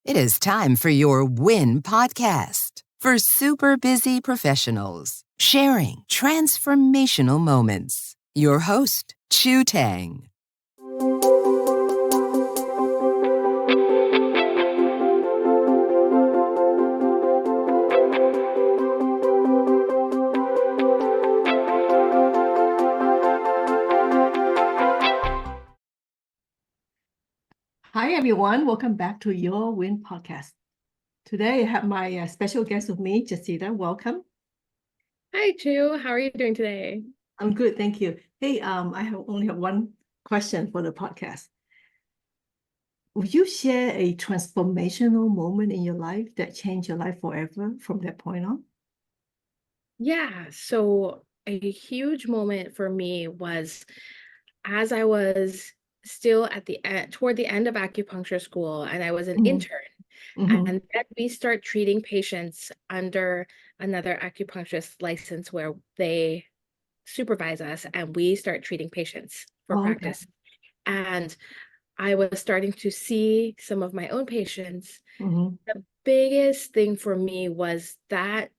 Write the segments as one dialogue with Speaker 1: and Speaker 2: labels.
Speaker 1: It is time for your WIN podcast for super busy professionals sharing transformational moments. Your host, Chu Tang.
Speaker 2: Hi, everyone. Welcome back to Your WIN podcast. Today, I have my special guest with me, Jessida. Welcome.
Speaker 3: Hi, Chu. How are you doing today?
Speaker 2: I'm good, thank you. Hey, only have one question for the podcast. Would you share a transformational moment in your life that changed your life forever from that point on?
Speaker 3: Yeah, so a huge moment for me was as I was still at the end, toward the end of acupuncture school, and I was an intern. And then we start treating patients under another acupuncturist license where they supervise us and we start treating patients for
Speaker 2: Okay.
Speaker 3: practice. And I was starting to see some of my own patients. The biggest thing for me was that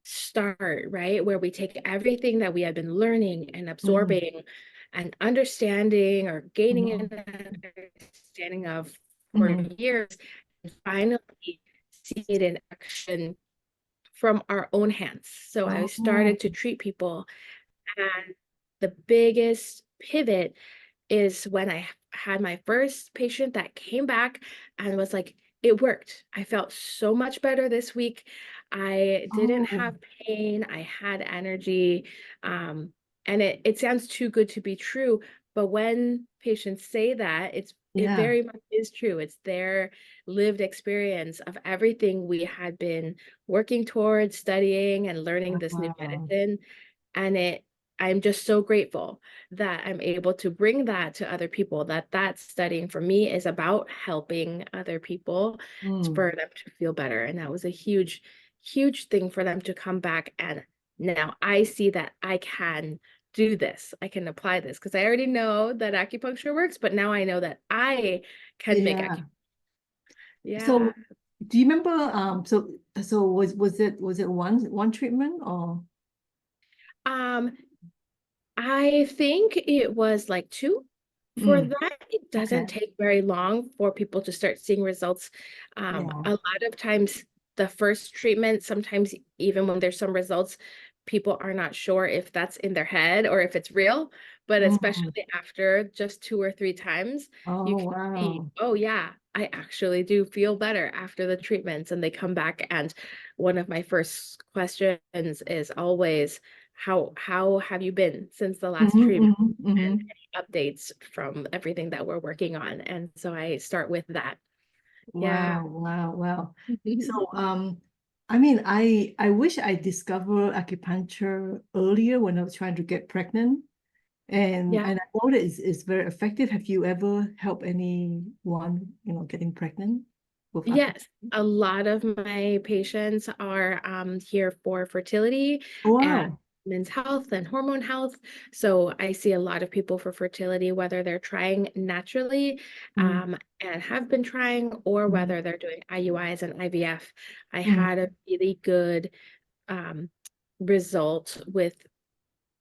Speaker 3: start, right? Where we take everything that we had been learning and absorbing and understanding or gaining an understanding of for years, and finally see it in action from our own hands. So I started to treat people, and the biggest pivot is when I had my first patient that came back and was like, it worked. I felt so much better this week. I didn't have pain. I had energy. And it sounds too good to be true. But when patients say that, it very much is true. It's their lived experience of everything we had been working towards, studying and learning this new medicine. And I'm just so grateful that I'm able to bring that to other people, that studying for me is about helping other people for them to feel better. And that was a huge, huge thing for them to come back. And now I see that I can do this. I can apply this because I already know that acupuncture works, but now I know that I can make acupuncture. Yeah.
Speaker 2: So do you remember so was it one treatment or?
Speaker 3: I think it was like 2. For that, it doesn't take very long for people to start seeing results. A lot of times, the first treatment, sometimes even when there's some results, people are not sure if that's in their head or if it's real. But especially after just 2 or 3 times, you can see, oh yeah, I actually do feel better after the treatments. And they come back, and one of my first questions is always, how have you been since the last treatment? And any updates from everything that we're working on. And so I start with that.
Speaker 2: Wow. So, I mean, I wish I discovered acupuncture earlier when I was trying to get pregnant, and I know that it's very effective. Have you ever helped anyone, getting pregnant with
Speaker 3: Yes,
Speaker 2: acupuncture?
Speaker 3: a lot of my patients are here for fertility and
Speaker 2: Wow.
Speaker 3: men's health and hormone health. So I see a lot of people for fertility, whether they're trying naturally and have been trying, or whether they're doing IUIs and IVF. I had a really good result with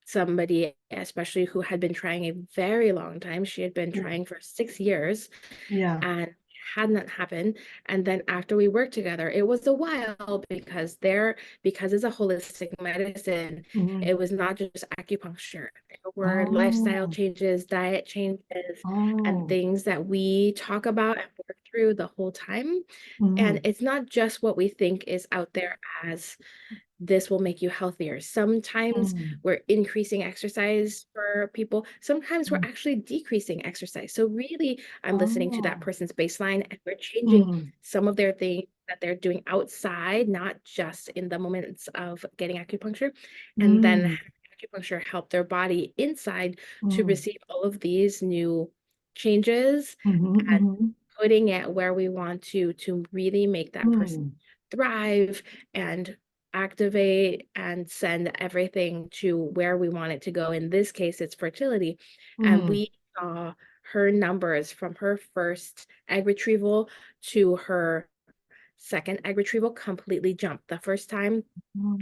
Speaker 3: somebody, especially who had been trying a very long time. She had been trying for 6 years
Speaker 2: Yeah.
Speaker 3: and had not happened. And then after we worked together, it was a while because it's a holistic medicine, it was not just acupuncture. There were lifestyle
Speaker 2: Oh.
Speaker 3: changes, diet changes, and
Speaker 2: Oh.
Speaker 3: things that we talk about and work through the whole time. And it's not just what we think is out there as this will make you healthier. Sometimes we're increasing exercise for people. Sometimes we're actually decreasing exercise. So really, I'm listening to that person's baseline, and we're changing some of their things that they're doing outside, not just in the moments of getting acupuncture. And then acupuncture help their body inside to receive all of these new changes and putting it where we want to really make that person thrive and activate and send everything to where we want it to go. In this case, it's fertility. And we saw her numbers from her first egg retrieval to her second egg retrieval completely jumped. The first time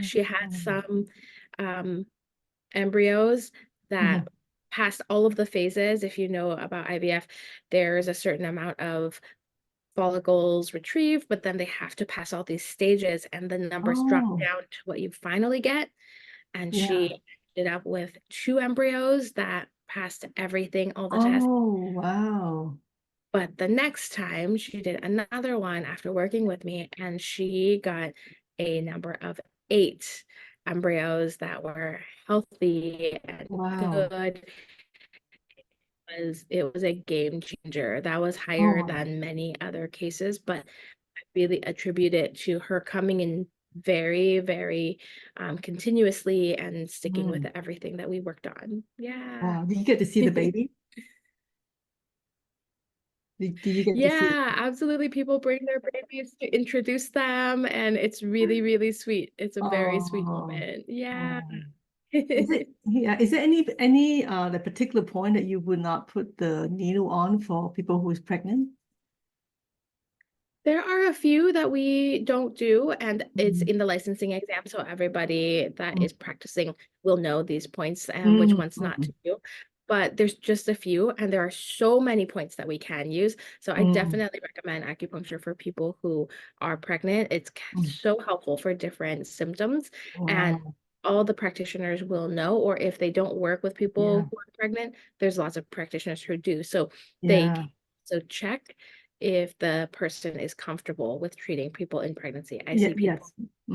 Speaker 3: she had some embryos that passed all of the phases. If you know about IVF, there's a certain amount of follicles retrieved, but then they have to pass all these stages and the numbers drop down to what you finally get. And she ended up with 2 embryos that passed everything, all the tests.
Speaker 2: Oh, wow.
Speaker 3: But the next time she did another one after working with me, and she got a number of 8 embryos that were healthy and good. It was a game changer. That was higher than many other cases, but I really attribute it to her coming in very, very continuously and sticking with everything that we worked on. Yeah.
Speaker 2: Wow. Did you get to see the baby? Did you get to see it?
Speaker 3: Yeah, absolutely. People bring their babies to introduce them, and it's really, really sweet. It's a very sweet moment. Yeah.
Speaker 2: Is there any the particular point that you would not put the needle on for people who is pregnant?
Speaker 3: There are a few that we don't do, and it's in the licensing exam, so everybody that is practicing will know these points and which ones not to do. But there's just a few, and there are so many points that we can use. So I definitely recommend acupuncture for people who are pregnant. It's so helpful for different symptoms, and all the practitioners will know, or if they don't work with people who are pregnant, there's lots of practitioners who do. So they so check if the person is comfortable with treating people in pregnancy. I see people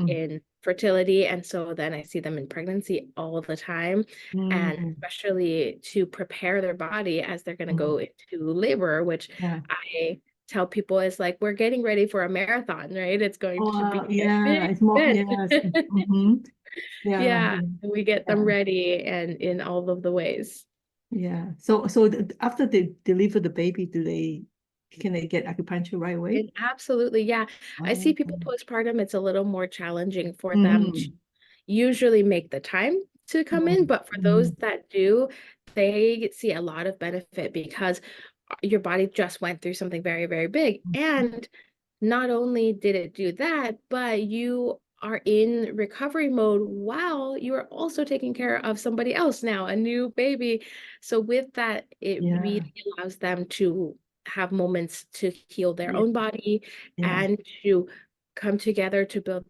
Speaker 3: in fertility, and so then I see them in pregnancy all the time, and especially to prepare their body as they're going to go into labor, which I tell people is like, we're getting ready for a marathon, right? It's going to be a big
Speaker 2: it's more,
Speaker 3: event. Yeah, we get them ready and in all of the ways.
Speaker 2: So after they deliver the baby, can they get acupuncture right away?
Speaker 3: Absolutely, yeah. I see people postpartum, it's a little more challenging for them to usually make the time to come in, but for those that do, they see a lot of benefit because your body just went through something very, very big. And not only did it do that, but you are in recovery mode while you are also taking care of somebody else now, a new baby. So with that, it really allows them to have moments to heal their own body and to come together to build,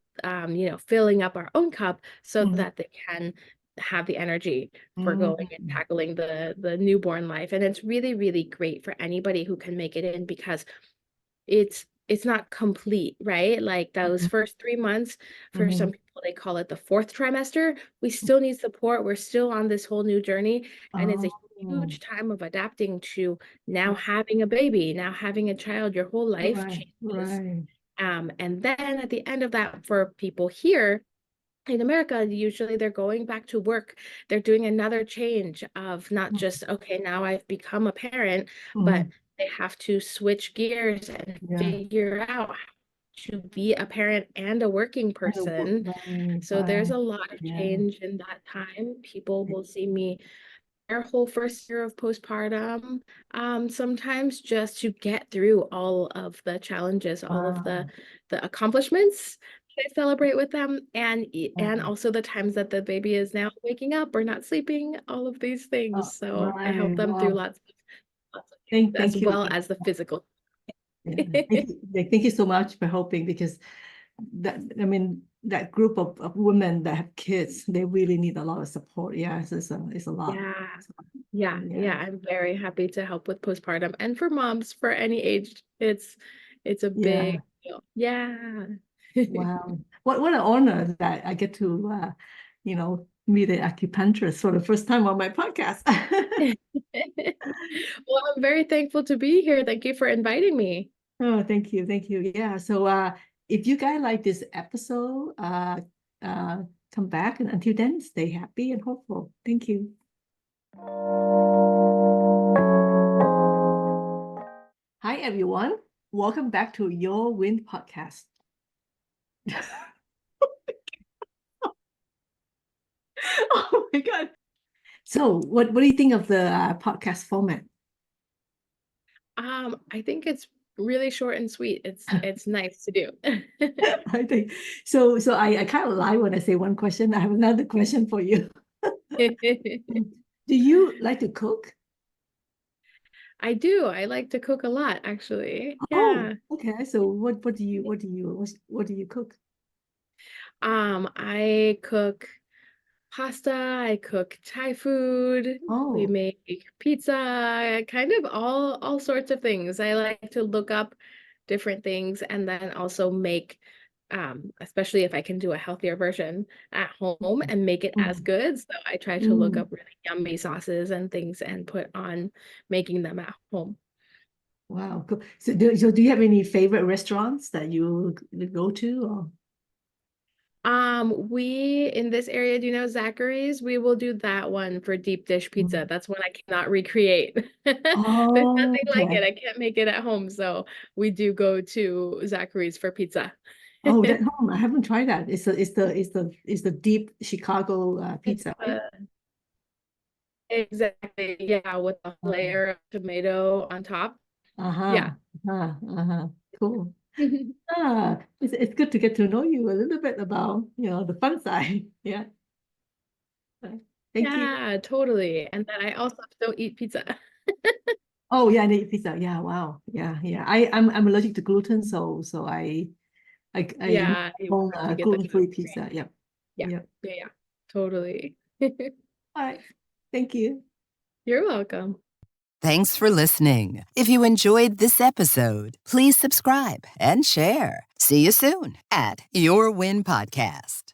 Speaker 3: filling up our own cup so that they can have the energy for going and tackling the newborn life. And it's really, really great for anybody who can make it in because it's not complete, right? Like those first 3 months, for some people, they call it the 4th trimester. We still need support. We're still on this whole new journey. And it's a huge time of adapting to now having a baby, now having a child, your whole life changes. And then at the end of that, for people here in America, usually they're going back to work. They're doing another change of not just, okay, now I've become a parent, but they have to switch gears and figure out how to be a parent and a working person. So there's a lot of change in that time. People will see me their whole first year of postpartum, sometimes just to get through all of the challenges, all of the accomplishments I celebrate with them, and also the times that the baby is now waking up or not sleeping, all of these things. So I help them through lots of things, as well as the physical.
Speaker 2: Thank you so much for helping, because that group of women that have kids, they really need a lot of support. It's a lot.
Speaker 3: Yeah. I'm very happy to help with postpartum, and for moms for any age. It's a big deal. Yeah.
Speaker 2: Wow. What an honor that I get to meet an acupuncturist for the first time on my podcast.
Speaker 3: Well, I'm very thankful to be here. Thank you for inviting me.
Speaker 2: Oh, thank you. Yeah. So if you guys like this episode, come back, and until then, stay happy and hopeful. Thank you. Hi, everyone. Welcome back to Your Win podcast. Oh my God. So what do you think of the podcast format?
Speaker 3: I think it's really short and sweet. It's nice to do.
Speaker 2: I think so. So I kind of lie when I say one question. I have another question for you. Do you like to cook?
Speaker 3: I do. I like to cook a lot, actually.
Speaker 2: Oh,
Speaker 3: Yeah.
Speaker 2: okay. So what do you cook?
Speaker 3: I cook pasta, I cook Thai food, we
Speaker 2: Oh,
Speaker 3: make pizza, kind of all sorts of things. I like to look up different things and then also make especially if I can do a healthier version at home and make it as
Speaker 2: mm,
Speaker 3: good. So I try to look
Speaker 2: mm.
Speaker 3: up really yummy sauces and things and put on making them at home.
Speaker 2: Wow, cool. So do you have any favorite restaurants that you go to? Or?
Speaker 3: We in this area, do you know Zachary's? We will do that one for deep dish pizza.
Speaker 2: Mm.
Speaker 3: That's one I cannot recreate. There's
Speaker 2: Oh,
Speaker 3: nothing like it.
Speaker 2: okay.
Speaker 3: I can't make it at home, so we do go to Zachary's for pizza.
Speaker 2: Oh, that home. I haven't tried that. It's the deep Chicago
Speaker 3: It's
Speaker 2: pizza, right?
Speaker 3: exactly, yeah, with a
Speaker 2: Uh,
Speaker 3: layer of tomato on top.
Speaker 2: uh-huh.
Speaker 3: Yeah.
Speaker 2: Uh-huh. Cool. It's good to get to know you a little bit about, the fun side. Yeah. Thank you.
Speaker 3: Yeah, totally. And then I also still eat pizza.
Speaker 2: Oh yeah, and eat pizza. Yeah, wow. Yeah, yeah. I'm allergic to gluten, so I make
Speaker 3: Yeah, you
Speaker 2: home
Speaker 3: have to get the
Speaker 2: gluten-free
Speaker 3: gluten-free.
Speaker 2: pizza. Yep.
Speaker 3: Yeah,
Speaker 2: Yep.
Speaker 3: yeah, yeah, totally.
Speaker 2: All right. Thank you.
Speaker 3: You're welcome.
Speaker 1: Thanks for listening. If you enjoyed this episode, please subscribe and share. See you soon at Your Win Podcast.